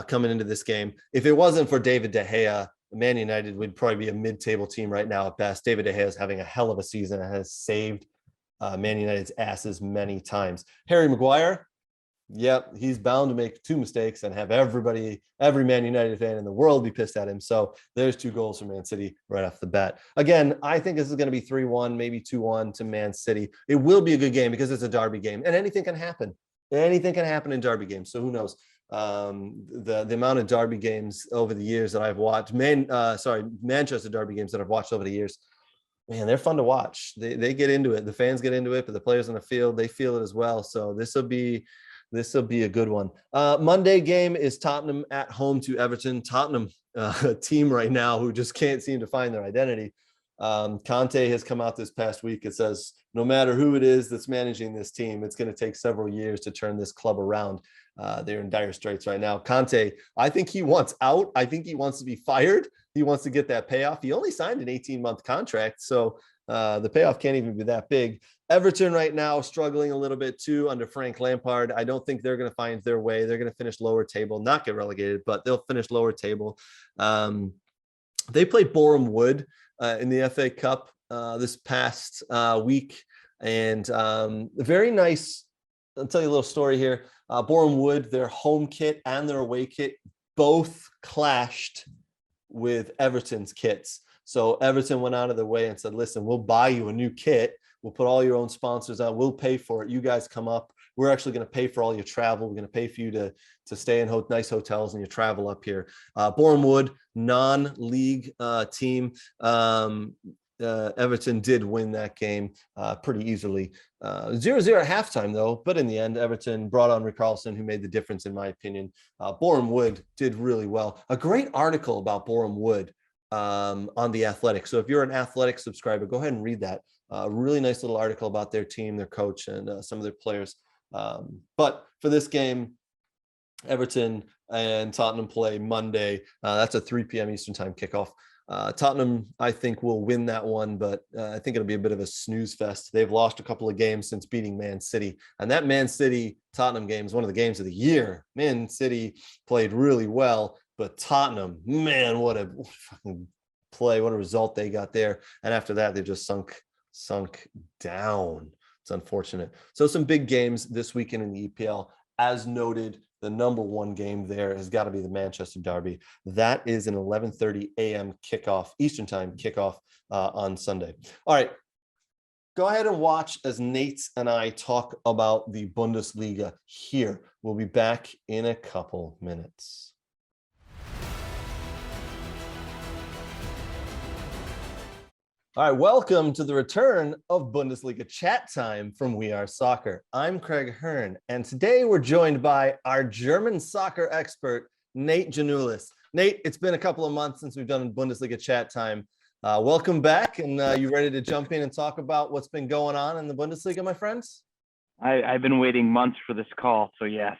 coming into this game. If it wasn't for David De Gea, Man United would probably be a mid-table team right now at best. David De Gea is having a hell of a season and has saved Man United's asses many times. Harry Maguire, yep, he's bound to make 2 mistakes and have every Man United fan in the world be pissed at him. So there's 2 goals for Man City right off the bat. Again, I think this is going to be 3-1, maybe 2-1 to Man City. It will be a good game because it's a derby game, and anything can happen. Anything can happen in derby games. So who knows? The amount of derby games over the years that I've watched, Manchester derby games that I've watched over the years, man, they're fun to watch. They get into it. The fans get into it, but the players on the field, they feel it as well. So this will be a good one. Monday game is Tottenham at home to Everton. Tottenham, a team right now who just can't seem to find their identity. Conte has come out this past week. It says, no matter who it is that's managing this team, it's going to take several years to turn this club around. They're in dire straits right now. Conte, I think he wants out. I think he wants to be fired. He wants to get that payoff. He only signed an 18-month contract, so the payoff can't even be that big. Everton right now struggling a little bit too under Frank Lampard. I don't think they're going to find their way. They're going to finish lower table, not get relegated, but they'll finish lower table. They played Boreham Wood in the FA Cup this past week, and very nice. I'll tell you a little story here. Boreham Wood, their home kit and their away kit both clashed with Everton's kits. So Everton went out of their way and said, listen, we'll buy you a new kit. We'll put all your own sponsors on. We'll pay for it. You guys come up. We're actually going to pay for all your travel. We're going to pay for you to stay in nice hotels and your travel up here. Boreham Wood, non-league team. Everton did win that game pretty easily. 0-0 at halftime, though. But in the end, Everton brought on Richarlison, who made the difference, in my opinion. Boreham Wood did really well. A great article about Boreham Wood on The Athletic. So if you're an Athletic subscriber, go ahead and read that. A really nice little article about their team, their coach, and some of their players. But for this game, Everton and Tottenham play Monday. That's a 3 p.m. Eastern time kickoff. Tottenham, I think, will win that one, but I think it'll be a bit of a snooze fest. They've lost a couple of games since beating Man City, and that Man City Tottenham game is one of the games of the year. Man City played really well, but Tottenham, man, what a fucking play, what a result they got there. And after that, they've just sunk down. It's unfortunate. So some big games this weekend in the EPL. As noted, the number one game there has got to be the Manchester Derby. That is an 11:30 a.m. kickoff, Eastern time kickoff on Sunday. All right, go ahead and watch as Nate and I talk about the Bundesliga here. We'll be back in a couple minutes. All right, welcome to the return of Bundesliga Chat Time from We Are Soccer. I'm Craig Hearn, and today we're joined by our German soccer expert, Nate Janulis. Nate, it's been a couple of months since we've done Bundesliga Chat Time. Welcome back, and you ready to jump in and talk about what's been going on in the Bundesliga, my friends? I've been waiting months for this call, so yes.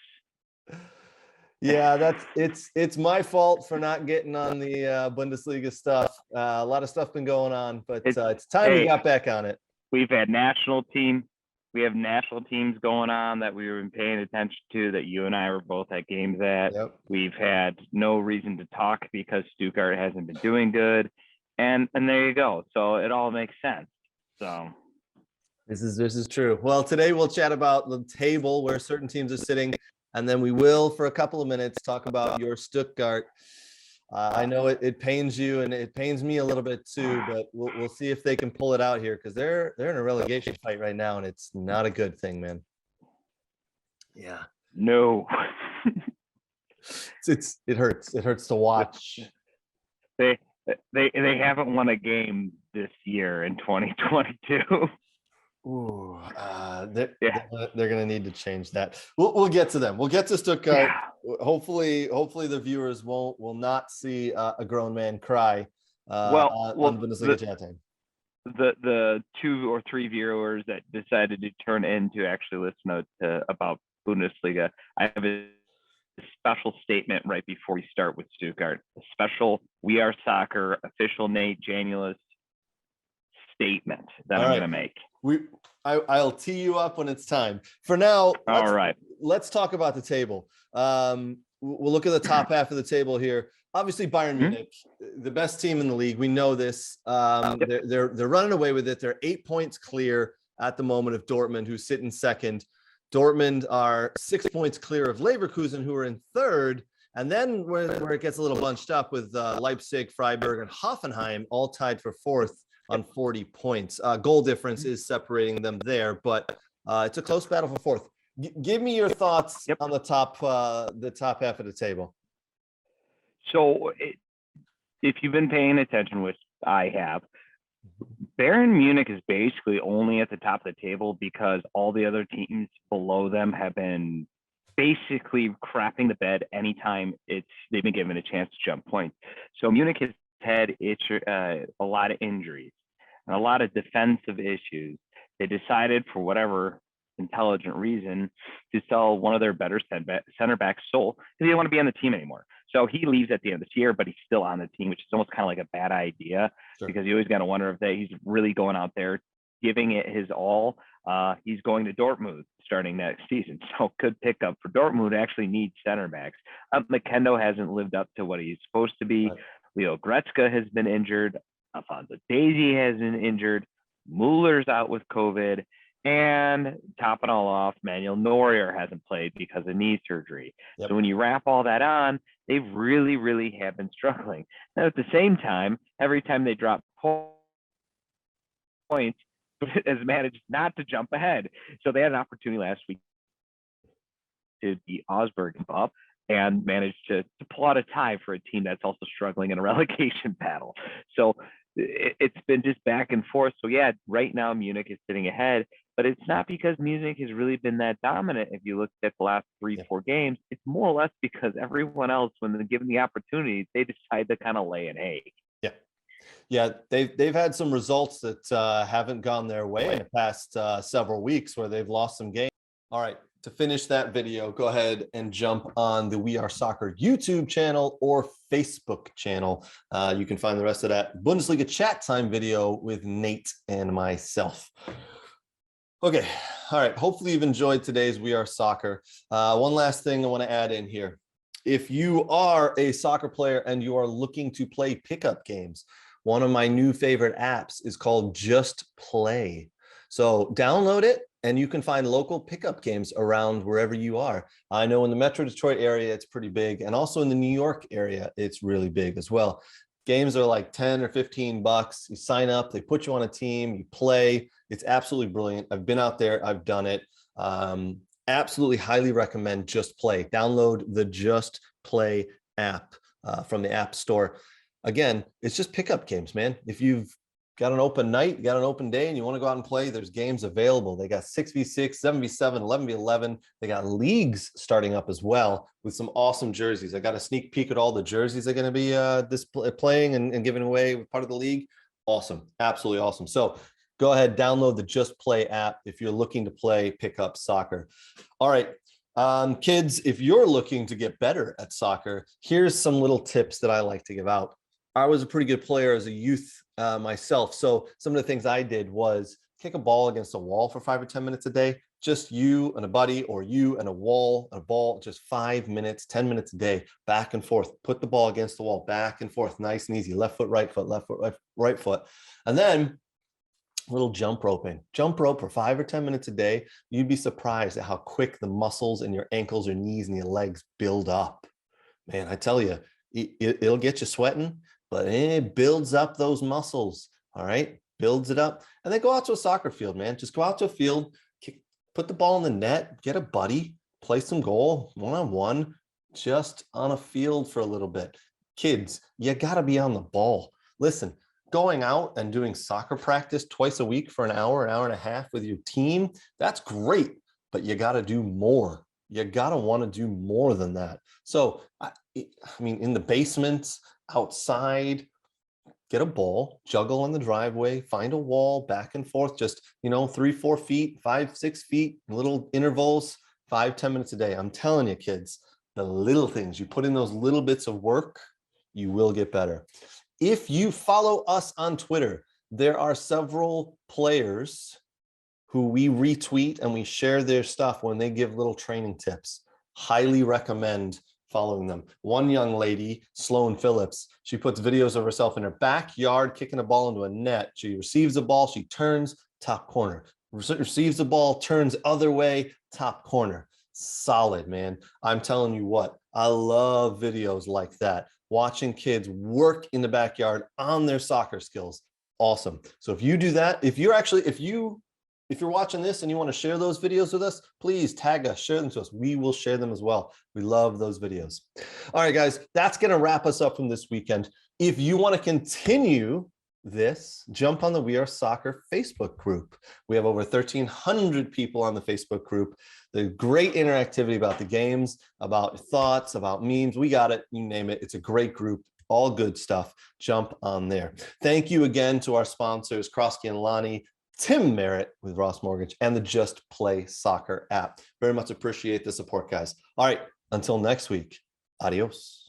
Yeah, it's my fault for not getting on the Bundesliga stuff. A lot of stuff been going on, but it's time we got back on it. We have national teams going on that we've been paying attention to, that you and I were both at games at. Yep. We've had no reason to talk because Stuttgart hasn't been doing good, and there you go. So it all makes sense. So this is true. Well, today we'll chat about the table where certain teams are sitting. And then we will, for a couple of minutes, talk about your Stuttgart. I know it pains you, and it pains me a little bit too, but we'll see if they can pull it out here, because they're in a relegation fight right now, and it's not a good thing, man. Yeah. No. It hurts. It hurts to watch. They haven't won a game this year in 2022. Ooh, they're going to need to change that. We'll get to them. We'll get to Stuttgart. Yeah. Hopefully the viewers will not see a grown man cry on Bundesliga Chat Time. The 2 or 3 viewers that decided to turn in to actually listen to about Bundesliga, I have a special statement right before we start with Stuttgart. A special We Are Soccer official Nate Janulis statement that I'm going to make. I'll tee you up when it's time. For now, let's talk about the table. We'll look at the top half of the table here. Obviously, Bayern Munich, the best team in the league. We know this. They're running away with it. They're 8 points clear at the moment of Dortmund, who sit in second. Dortmund are 6 points clear of Leverkusen, who are in third. And then where it gets a little bunched up with Leipzig, Freiburg, and Hoffenheim all tied for fourth on 40 points. Goal difference is separating them there, but it's a close battle for fourth. Give me your thoughts on the top half of the table. So if you've been paying attention, which I have, Bayern Munich is basically only at the top of the table because all the other teams below them have been basically crapping the bed anytime they've been given a chance to jump points. So Munich has had a lot of injuries and a lot of defensive issues. They decided, for whatever intelligent reason, to sell one of their better center backs, Sol, because he didn't want to be on the team anymore. So he leaves at the end of this year, but he's still on the team, which is almost kind of like a bad idea. Sure. Because you always got to wonder if he's really going out there, giving it his all. He's going to Dortmund starting next season. So good pickup for Dortmund. Actually needs center backs. McKenna hasn't lived up to what he's supposed to be. Right. Leo Goretzka has been injured. Alphonso Daisy has been injured. Muller's out with COVID. And topping all off, Manuel Neuer hasn't played because of knee surgery. Yep. So when you wrap all that on, they really, really have been struggling. Now, at the same time, every time they drop points, has managed not to jump ahead. So they had an opportunity last week to beat Augsburg up and managed to pull out a tie for a team that's also struggling in a relegation battle. So it's been just back and forth. So yeah, right now Munich is sitting ahead, but it's not because Munich has really been that dominant. If you look at the last 3-4 games, it's more or less because everyone else, when they're given the opportunity, they decide to kind of lay an egg. Yeah. Yeah, they've had some results that haven't gone their way in the past several weeks where they've lost some games. All right, to finish that video, go ahead and jump on the We Are Soccer YouTube channel or Facebook channel. You can find the rest of that Bundesliga chat time video with Nate and myself. Okay, all right. Hopefully you've enjoyed today's We Are Soccer. One last thing I want to add in here. If you are a soccer player and you are looking to play pickup games, one of my new favorite apps is called Just Play. So download it and you can find local pickup games around wherever you are. I know in the Metro Detroit area, it's pretty big. And also in the New York area, it's really big as well. Games are like 10 or 15 bucks. You sign up, they put you on a team, you play. It's absolutely brilliant. I've been out there, I've done it. Absolutely highly recommend Just Play. Download the Just Play app from the App Store. Again, it's just pickup games, man. If you've got an open night, got an open day, and you want to go out and play, there's games available. They got 6v6, 7v7, 11v11. They got leagues starting up as well with some awesome jerseys. I got a sneak peek at all the jerseys they're going to be playing and giving away with part of the league. Awesome. Absolutely awesome. So go ahead, download the Just Play app if you're looking to play pickup soccer. All right. Kids, if you're looking to get better at soccer, here's some little tips that I like to give out. I was a pretty good player as a youth myself. So some of the things I did was kick a ball against a wall for 5 or 10 minutes a day. Just you and a buddy, or you and a wall, a ball, just 5 minutes, 10 minutes a day, back and forth. Put the ball against the wall, back and forth, nice and easy. Left foot, right foot, left foot, right foot. And then a little jump roping. Jump rope for 5 or 10 minutes a day. You'd be surprised at how quick the muscles in your ankles or knees and your legs build up. Man, I tell you, it'll get you sweating, but it builds up those muscles. All right, builds it up. And then go out to a soccer field, man. Just go out to a field, put the ball in the net, get a buddy, play some goal, one-on-one, just on a field for a little bit. Kids, you got to be on the ball. Listen, going out and doing soccer practice twice a week for an hour and a half with your team, that's great, but you got to do more. You got to want to do more than that. So, I mean, in the basement, outside, get a ball, juggle on the driveway, find a wall, back and forth, just, 3-4 feet, 5-6 feet, little intervals, 5-10 minutes a day. I'm telling you, kids, the little things, you put in those little bits of work, you will get better. If you follow us on Twitter, there are several players who we retweet and we share their stuff when they give little training tips. Highly recommend following them. One young lady, Sloan Phillips, she puts videos of herself in her backyard kicking a ball into a net. She receives the ball, she turns, top corner. Receives the ball, turns other way, top corner. Solid, man. I'm telling you what, I love videos like that. Watching kids work in the backyard on their soccer skills. Awesome. So if you do that, if you're watching this and you want to share those videos with us, please tag us, share them to us. We will share them as well. We love those videos. All right, guys, that's going to wrap us up from this weekend. If you want to continue this, jump on the We Are Soccer Facebook group. We have over 1,300 people on the Facebook group. The great interactivity about the games, about thoughts, about memes. We got it. You name it. It's a great group. All good stuff. Jump on there. Thank you again to our sponsors, Kroski and Lonnie, Tim Merritt with Ross Mortgage, and the Just Play Soccer app. Very much appreciate the support, guys. All right, until next week, adios.